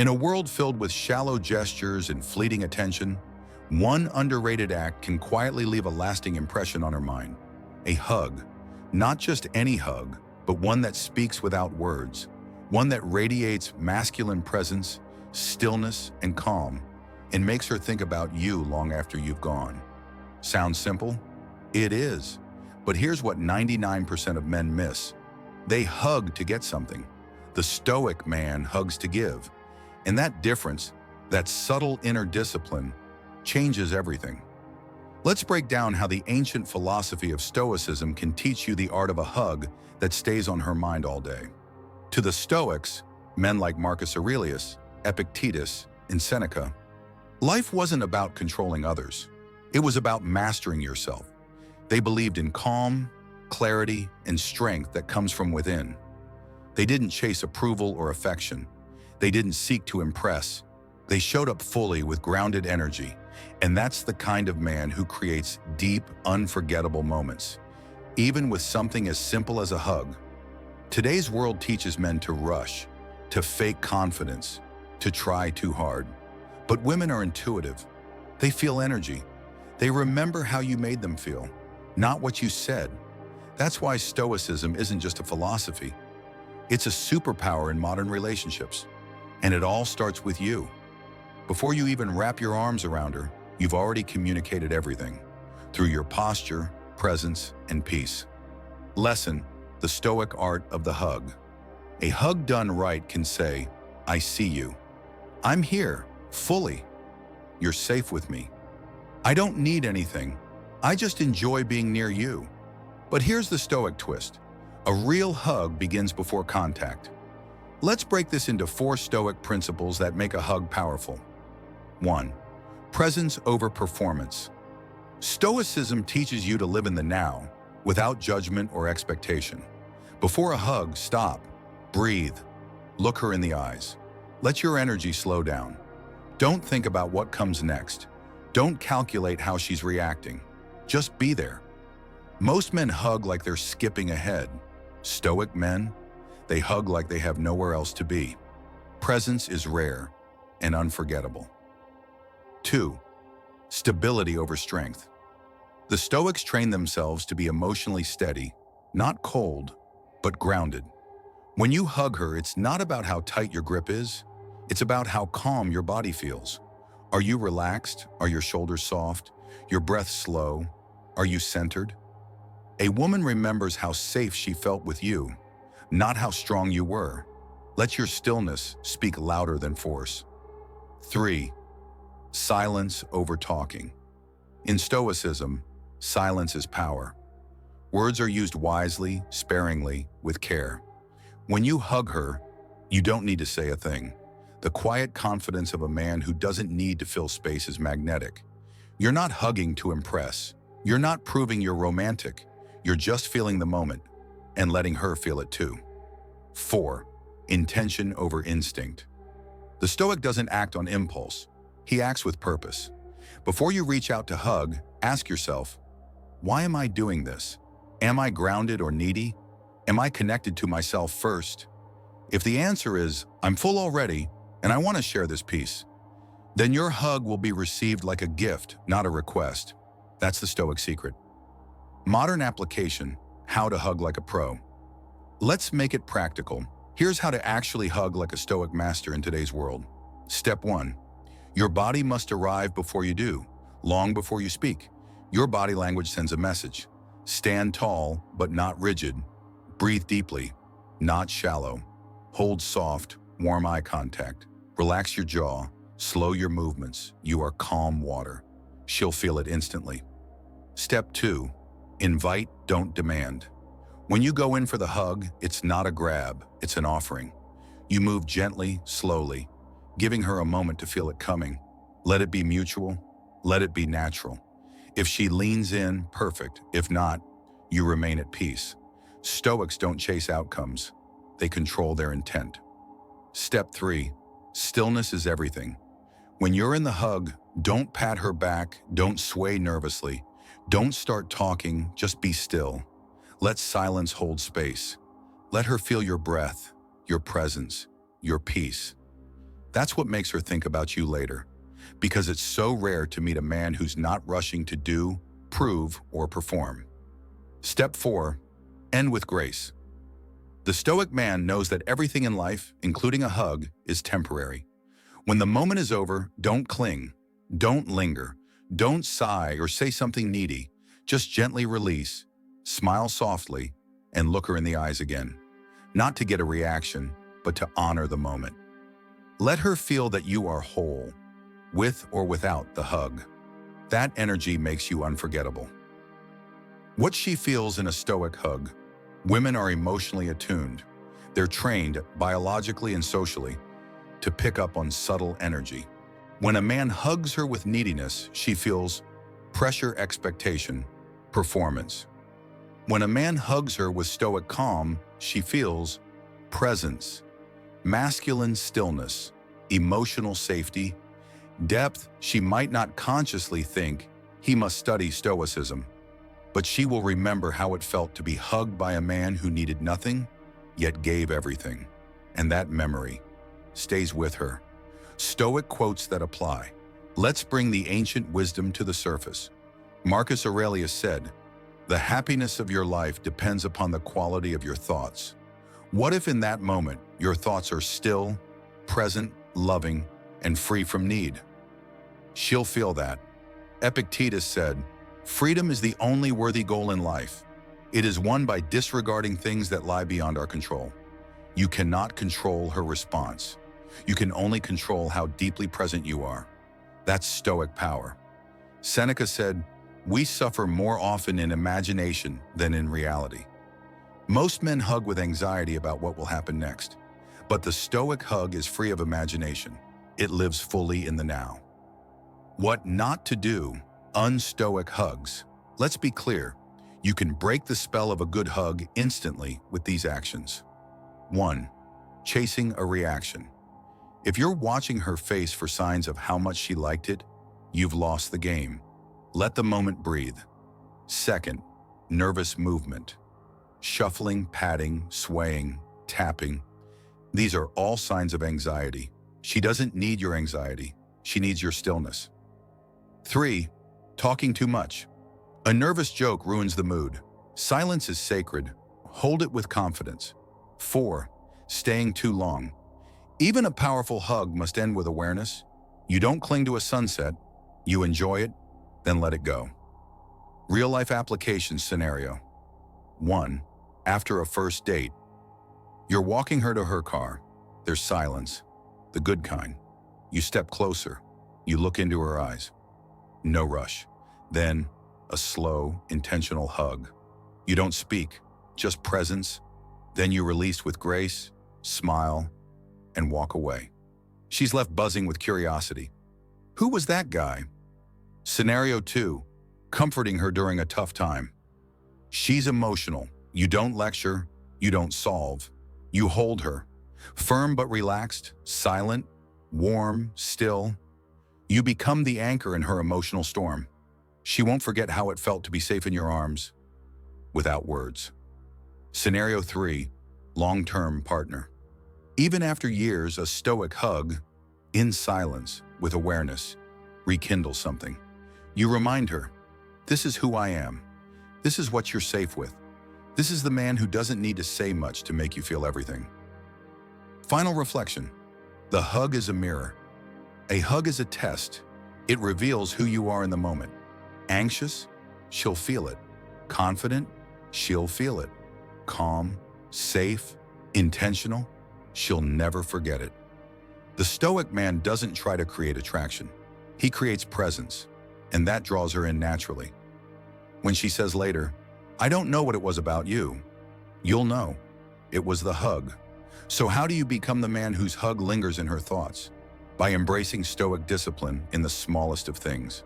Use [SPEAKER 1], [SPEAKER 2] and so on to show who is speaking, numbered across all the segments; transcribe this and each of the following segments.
[SPEAKER 1] In a world filled with shallow gestures and fleeting attention, one underrated act can quietly leave a lasting impression on her mind. A hug. Not just any hug, but one that speaks without words. One that radiates masculine presence, stillness, and calm, and makes her think about you long after you've gone. Sounds simple? It is. But here's what 99% of men miss. They hug to get something. The Stoic man hugs to give. And that difference, that subtle inner discipline, changes everything. Let's break down how the ancient philosophy of Stoicism can teach you the art of a hug that stays on her mind all day. To the Stoics, men like Marcus Aurelius, Epictetus, and Seneca, life wasn't about controlling others. It was about mastering yourself. They believed in calm, clarity, and strength that comes from within. They didn't chase approval or affection. They didn't seek to impress. They showed up fully with grounded energy, and that's the kind of man who creates deep, unforgettable moments, even with something as simple as a hug. Today's world teaches men to rush, to fake confidence, to try too hard. But women are intuitive. They feel energy. They remember how you made them feel, not what you said. That's why Stoicism isn't just a philosophy. It's a superpower in modern relationships. And it all starts with you. Before you even wrap your arms around her, you've already communicated everything through your posture, presence, and peace. Lesson: the Stoic art of the hug. A hug done right can say, "I see you. I'm here, fully. You're safe with me. I don't need anything. I just enjoy being near you." But here's the Stoic twist. A real hug begins before contact. Let's break this into 4 Stoic principles that make a hug powerful. 1. Presence over performance. Stoicism teaches you to live in the now, without judgment or expectation. Before a hug, stop, breathe, look her in the eyes. Let your energy slow down. Don't think about what comes next. Don't calculate how she's reacting. Just be there. Most men hug like they're skipping ahead. Stoic men, they hug like they have nowhere else to be. Presence is rare and unforgettable. 2. Stability over strength. The Stoics train themselves to be emotionally steady, not cold, but grounded. When you hug her, it's not about how tight your grip is. It's about how calm your body feels. Are you relaxed? Are your shoulders soft? Your breath slow? Are you centered? A woman remembers how safe she felt with you, not how strong you were. Let your stillness speak louder than force. 3. Silence over talking. In Stoicism, silence is power. Words are used wisely, sparingly, with care. When you hug her, you don't need to say a thing. The quiet confidence of a man who doesn't need to fill space is magnetic. You're not hugging to impress. You're not proving you're romantic. You're just feeling the moment and letting her feel it too. 4. Intention over instinct. The Stoic doesn't act on impulse. He acts with purpose. Before you reach out to hug, ask yourself, why am I doing this? Am I grounded or needy? Am I connected to myself first? If the answer is, I'm full already, and I want to share this piece, then your hug will be received like a gift, not a request. That's the Stoic secret. Modern application: how to hug like a pro. Let's make it practical. Here's how to actually hug like a Stoic master in today's world. Step 1. Your body must arrive before you do, long before you speak. Your body language sends a message. Stand tall, but not rigid. Breathe deeply, not shallow. Hold soft, warm eye contact. Relax your jaw. Slow your movements. You are calm water. She'll feel it instantly. Step 2. Invite, don't demand. When you go in for the hug, it's not a grab, it's an offering. You move gently, slowly, giving her a moment to feel it coming. Let it be mutual. Let it be natural. If she leans in, perfect. If not, you remain at peace. Stoics don't chase outcomes. They control their intent. Step 3. Stillness is everything. When you're in the hug, don't pat her back, don't sway nervously. Don't start talking, just be still. Let silence hold space. Let her feel your breath, your presence, your peace. That's what makes her think about you later, because it's so rare to meet a man who's not rushing to do, prove, or perform. Step 4. End with grace. The Stoic man knows that everything in life, including a hug, is temporary. When the moment is over, don't cling, don't linger, don't sigh or say something needy. Just gently release, smile softly, and look her in the eyes again. Not to get a reaction, but to honor the moment. Let her feel that you are whole, with or without the hug. That energy makes you unforgettable. What she feels in a Stoic hug. Women are emotionally attuned. They're trained, biologically and socially, to pick up on subtle energy. When a man hugs her with neediness, she feels pressure, expectation, performance. When a man hugs her with Stoic calm, she feels presence, masculine stillness, emotional safety, depth. She might not consciously think he must study Stoicism, but she will remember how it felt to be hugged by a man who needed nothing, yet gave everything. And that memory stays with her. Stoic quotes that apply. Let's bring the ancient wisdom to the surface. Marcus Aurelius said, "The happiness of your life depends upon the quality of your thoughts." What if in that moment your thoughts are still, present, loving, and free from need? She'll feel that. Epictetus said, "Freedom is the only worthy goal in life. It is won by disregarding things that lie beyond our control." You cannot control her response. You can only control how deeply present you are. That's Stoic power. Seneca said, "We suffer more often in imagination than in reality." Most men hug with anxiety about what will happen next, but the Stoic hug is free of imagination. It lives fully in the now. What not to do. Unstoic hugs. Let's be clear. You can break the spell of a good hug instantly with these actions. 1. Chasing a reaction. If you're watching her face for signs of how much she liked it, you've lost the game. Let the moment breathe. 2. Nervous movement. Shuffling, patting, swaying, tapping. These are all signs of anxiety. She doesn't need your anxiety. She needs your stillness. 3. Talking too much. A nervous joke ruins the mood. Silence is sacred. Hold it with confidence. 4. Staying too long. Even a powerful hug must end with awareness. You don't cling to a sunset. You enjoy it, then let it go. Real-life application scenario. 1. After a first date. You're walking her to her car. There's silence, the good kind. You step closer. You look into her eyes. No rush. Then, a slow, intentional hug. You don't speak, just presence. Then you release with grace, smile, and walk away. She's left buzzing with curiosity. Who was that guy? Scenario 2. Comforting her during a tough time. She's emotional. You don't lecture. You don't solve. You hold her. Firm but relaxed, silent, warm, still. You become the anchor in her emotional storm. She won't forget how it felt to be safe in your arms without words. Scenario 3. Long-term partner. Even after years, a Stoic hug, in silence, with awareness, rekindles something. You remind her, this is who I am. This is what you're safe with. This is the man who doesn't need to say much to make you feel everything. Final reflection. The hug is a mirror. A hug is a test. It reveals who you are in the moment. Anxious? She'll feel it. Confident? She'll feel it. Calm, safe, intentional? She'll never forget it. The Stoic man doesn't try to create attraction. He creates presence, and that draws her in naturally. When she says later, "I don't know what it was about you," you'll know. It was the hug. So how do you become the man whose hug lingers in her thoughts? By embracing Stoic discipline in the smallest of things.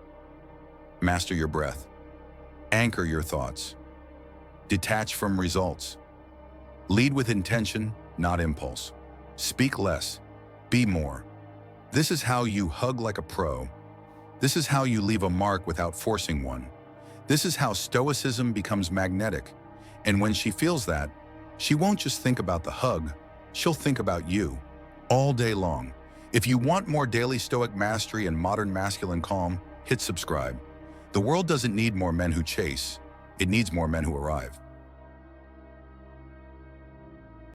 [SPEAKER 1] Master your breath. Anchor your thoughts. Detach from results. Lead with intention, not impulse. Speak less. Be more. This is how you hug like a pro. This is how you leave a mark without forcing one. This is how Stoicism becomes magnetic. And when she feels that, she won't just think about the hug, she'll think about you all day long. If you want more daily Stoic mastery and modern masculine calm, hit subscribe. The world doesn't need more men who chase, it needs more men who arrive.